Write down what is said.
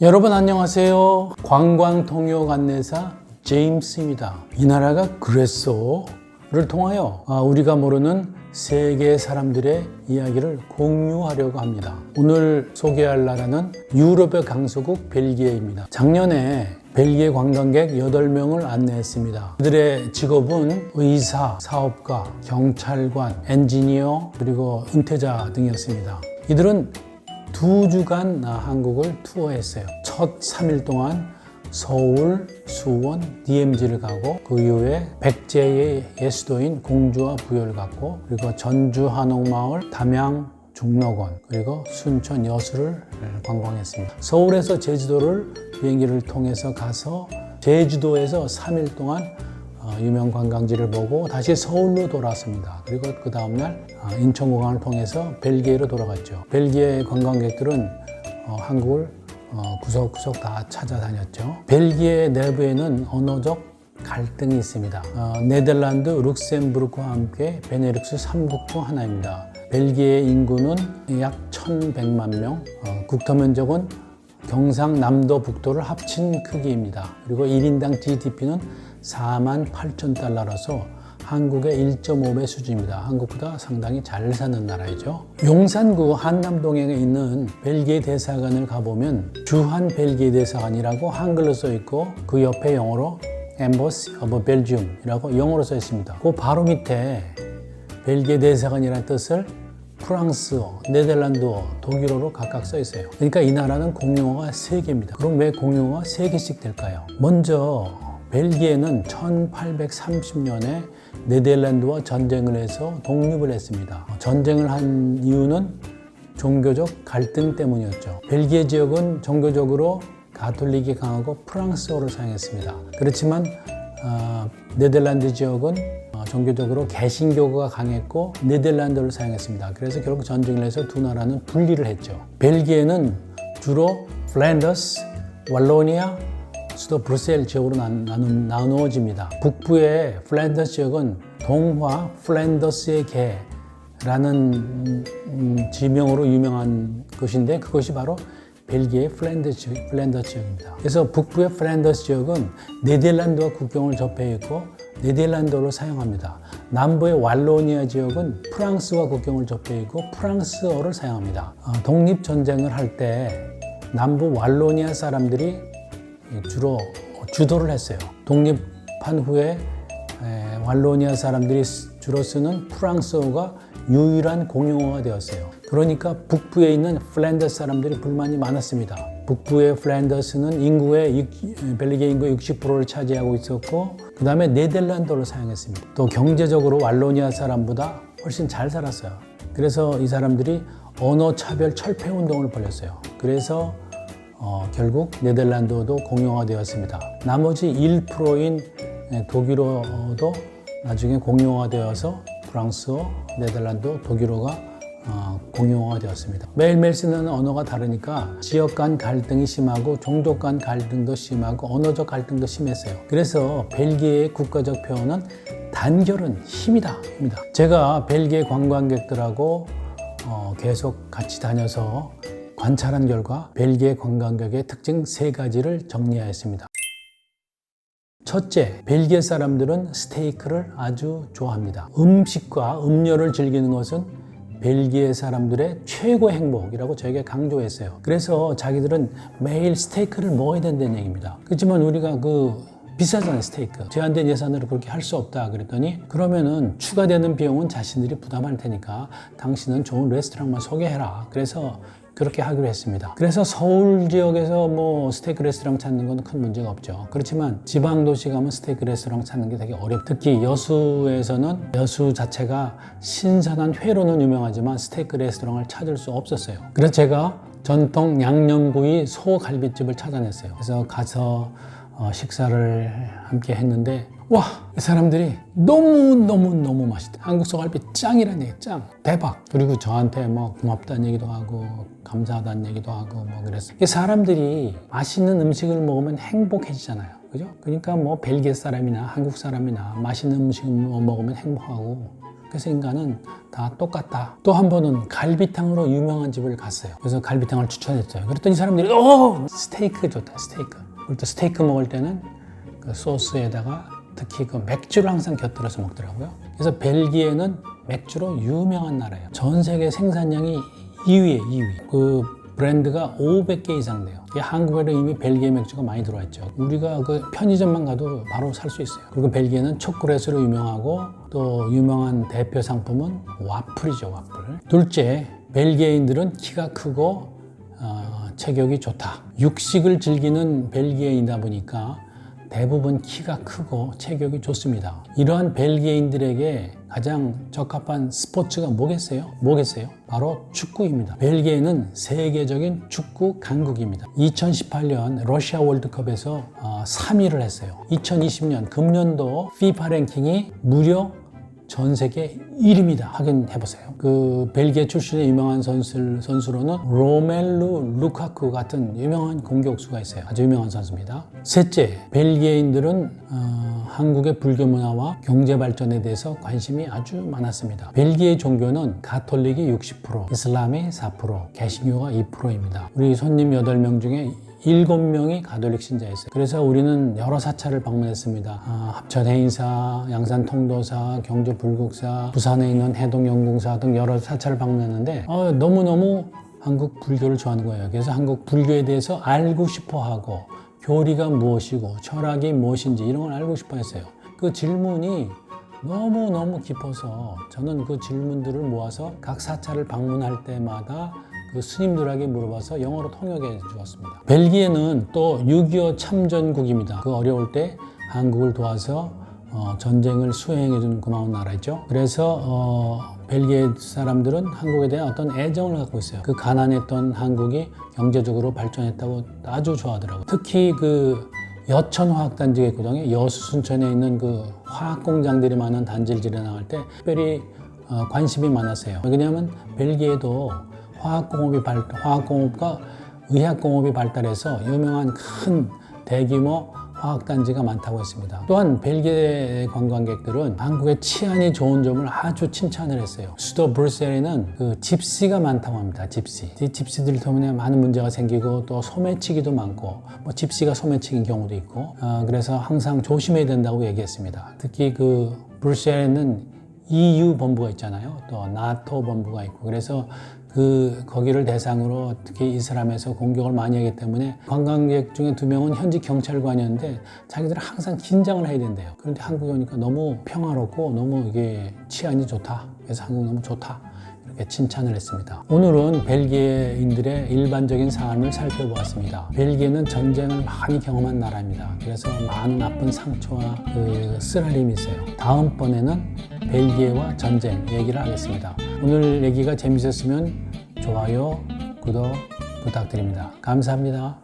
여러분 안녕하세요. 관광통역 안내사 제임스입니다. 이 나라가 그랬어를 통하여 우리가 모르는 세계 사람들의 이야기를 공유하려고 합니다. 오늘 소개할 나라는 유럽의 강소국 벨기에입니다. 작년에 벨기에 관광객 8명을 안내했습니다. 그들의 직업은 의사, 사업가, 경찰관, 엔지니어, 그리고 은퇴자 등이었습니다. 이들은 2주간 한국을 투어했어요. 첫 3일 동안 서울, 수원, DMZ를 가고 그 이후에 백제의 예수도인 공주와 부여를 갔고 그리고 전주 한옥마을, 담양 중록원 그리고 순천 여수를 관광했습니다. 서울에서 제주도를 비행기를 통해서 가서 제주도에서 3일 동안 유명 관광지를 보고 다시 서울로 돌아왔습니다. 그리고 그 다음날 인천공항을 통해서 벨기에로 돌아갔죠. 벨기에 관광객들은 한국을 구석구석 다 찾아다녔죠. 벨기에 내부에는 언어적 갈등이 있습니다. 네덜란드, 룩셈부르크와 함께 베네룩스 3국 중 하나입니다. 벨기에 인구는 약 1,100만 명, 국토 면적은 경상남도 북도를 합친 크기입니다. 그리고 1인당 GDP는 48,000달러라서 한국의 1.5배 수준입니다. 한국보다 상당히 잘 사는 나라이죠. 용산구 한남동에 있는 벨기에 대사관을 가보면 주한 벨기에 대사관이라고 한글로 써 있고 그 옆에 영어로 Embassy of Belgium 이라고 영어로 써 있습니다. 그 바로 밑에 벨기에 대사관이라는 뜻을 프랑스어, 네덜란드어, 독일어로 각각 써 있어요. 그러니까 이 나라는 공용어가 3개입니다. 그럼 왜 공용어가 3개씩 될까요? 먼저 벨기에는 1830년에 네덜란드와 전쟁을 해서 독립을 했습니다. 전쟁을 한 이유는 종교적 갈등 때문이었죠. 벨기에 지역은 종교적으로 가톨릭이 강하고 프랑스어를 사용했습니다. 그렇지만 네덜란드 지역은 종교적으로 개신교가 강했고 네덜란드를 사용했습니다. 그래서 결국 전쟁을 해서 두 나라는 분리를 했죠. 벨기에는 주로 플랜더스, wallonia, 수도 브뤼셀 지역으로 나누어집니다. 북부의 플랜더스 지역은 동화 플랜더스의 개라는 지명으로 유명한 것인데 그것이 바로 벨기에의 플랜더스 지역입니다. 그래서 북부의 플랜더스 지역은 네덜란드와 국경을 접해 있고 네덜란드어를 사용합니다. 남부의 wallonia 지역은 프랑스와 국경을 접해 있고 프랑스어를 사용합니다. 독립전쟁을 할 때 남부 wallonia 사람들이 주로 주도를 했어요. 독립한 후에 wallonia 사람들이 주로 쓰는 프랑스어가 유일한 공용어가 되었어요. 그러니까 북부에 있는 플랜더스 사람들이 불만이 많았습니다. 북부의 플랜더스는 벨기에 인구의 60%를 차지하고 있었고 그 다음에 네덜란드어를 사용했습니다. 또 경제적으로 wallonia 사람보다 훨씬 잘 살았어요. 그래서 이 사람들이 언어 차별 철폐 운동을 벌였어요. 그래서 결국 네덜란드어도 공용화되었습니다. 나머지 1%인 독일어도 나중에 공용화되어서 프랑스어, 네덜란드어, 독일어가 공용화되었습니다. 매일매일 쓰는 언어가 다르니까 지역 간 갈등이 심하고 종족 간 갈등도 심하고 언어적 갈등도 심했어요. 그래서 벨기에의 국가적 표현은 단결은 힘이다. 제가 벨기에 관광객들하고 계속 같이 다녀서 관찰한 결과 벨기에 관광객의 특징 3가지를 정리하였습니다. 첫째, 벨기에 사람들은 스테이크를 아주 좋아합니다. 음식과 음료를 즐기는 것은 벨기에 사람들의 최고 행복이라고 저에게 강조했어요. 그래서 자기들은 매일 스테이크를 먹어야 된다는 얘기입니다. 그렇지만 우리가 비싸잖아요, 스테이크. 제한된 예산으로 그렇게 할 수 없다 그랬더니 그러면은 추가되는 비용은 자신들이 부담할 테니까 당신은 좋은 레스토랑만 소개해라. 그래서 그렇게 하기로 했습니다. 그래서 서울 지역에서 스테이크 레스토랑 찾는 건 큰 문제가 없죠. 그렇지만 지방 도시 가면 스테이크 레스토랑 찾는 게 되게 어렵고 특히 여수에서는 여수 자체가 신선한 회로는 유명하지만 스테이크 레스토랑을 찾을 수 없었어요. 그래서 제가 전통 양념구이 소갈비집을 찾아냈어요. 그래서 가서 식사를 함께 했는데 와, 이 사람들이 너무 맛있다. 한국 소갈비 짱이란 얘기, 짱. 대박. 그리고 저한테 고맙다는 얘기도 하고 감사하다는 얘기도 하고 그랬어요. 사람들이 맛있는 음식을 먹으면 행복해지잖아요. 그죠? 그러니까 벨기에 사람이나 한국 사람이나 맛있는 음식을 먹으면 행복하고 그래서 인간은 다 똑같다. 또 한 번은 갈비탕으로 유명한 집을 갔어요. 그래서 갈비탕을 추천했어요. 그랬더니 사람들이 스테이크 좋다, 스테이크. 그리고 또 스테이크 먹을 때는 그 소스에다가 특히 그 맥주를 항상 곁들여서 먹더라고요. 그래서 벨기에는 맥주로 유명한 나라예요. 전 세계 생산량이 2위에 2위. 그 브랜드가 500개 이상 돼요. 한국에도 이미 벨기에 맥주가 많이 들어와 있죠. 우리가 그 편의점만 가도 바로 살 수 있어요. 그리고 벨기에는 초콜릿으로 유명하고 또 유명한 대표 상품은 와플이죠, 와플. 둘째, 벨기에인들은 키가 크고 체격이 좋다. 육식을 즐기는 벨기에인이다 보니까 대부분 키가 크고 체격이 좋습니다. 이러한 벨기에인들에게 가장 적합한 스포츠가 뭐겠어요? 바로 축구입니다. 벨기에는 세계적인 축구 강국입니다. 2018년 러시아 월드컵에서 3위를 했어요. 2020년 금년도 FIFA 랭킹이 무려 전 세계 1위입니다. 확인해보세요. 그 벨기에 출신의 유명한 선수로는 로멜루 루카쿠 같은 유명한 공격수가 있어요. 아주 유명한 선수입니다. 셋째, 벨기에인들은 한국의 불교 문화와 경제 발전에 대해서 관심이 아주 많았습니다. 벨기에 종교는 가톨릭이 60%, 이슬람이 4%, 개신교가 2%입니다. 우리 손님 8명 중에 7명이 가톨릭 신자였어요. 그래서 우리는 여러 사찰을 방문했습니다. 합천 해인사, 양산 통도사, 경주 불국사, 부산에 있는 해동영궁사 등 여러 사찰을 방문했는데 너무너무 한국 불교를 좋아하는 거예요. 그래서 한국 불교에 대해서 알고 싶어하고 교리가 무엇이고 철학이 무엇인지 이런 걸 알고 싶어 했어요. 그 질문이 너무너무 깊어서 저는 그 질문들을 모아서 각 사찰을 방문할 때마다 그 스님들에게 물어봐서 영어로 통역해 주었습니다. 벨기에는 또 6.25 참전국입니다. 그 어려울 때 한국을 도와서 전쟁을 수행해 준 고마운 나라죠. 그래서 벨기에 사람들은 한국에 대한 어떤 애정을 갖고 있어요. 그 가난했던 한국이 경제적으로 발전했다고 아주 좋아하더라고요. 특히 그 여천화학단지가 있거든요. 여수 순천에 있는 그 화학공장들이 많은 단지를 지나갈 때 특별히 관심이 많았어요. 왜냐하면 벨기에도 화학공업과 의학공업이 발달해서 유명한 큰 대규모 화학단지가 많다고 했습니다. 또한 벨기에 관광객들은 한국의 치안이 좋은 점을 아주 칭찬을 했어요. 수도 브뤼셀에는 그 집시가 많다고 합니다. 집시들 때문에 많은 문제가 생기고 또 소매치기도 많고 집시가 소매치긴 경우도 있고 그래서 항상 조심해야 된다고 얘기했습니다. 특히 그 브뤼셀에는 EU 본부가 있잖아요. 또 나토 본부가 있고 그래서 거기를 대상으로 특히 이슬람에서 공격을 많이 하기 때문에 관광객 중에 2명은 현직 경찰관이었는데 자기들은 항상 긴장을 해야 된대요. 그런데 한국에 오니까 너무 평화롭고 너무 이게 치안이 좋다. 그래서 한국 너무 좋다. 이렇게 칭찬을 했습니다. 오늘은 벨기에인들의 일반적인 삶을 살펴보았습니다. 벨기에는 전쟁을 많이 경험한 나라입니다. 그래서 많은 아픈 상처와 그 쓰라림이 있어요. 다음번에는 벨기에와 전쟁 얘기를 하겠습니다. 오늘 얘기가 재밌었으면 좋아요, 구독 부탁드립니다. 감사합니다.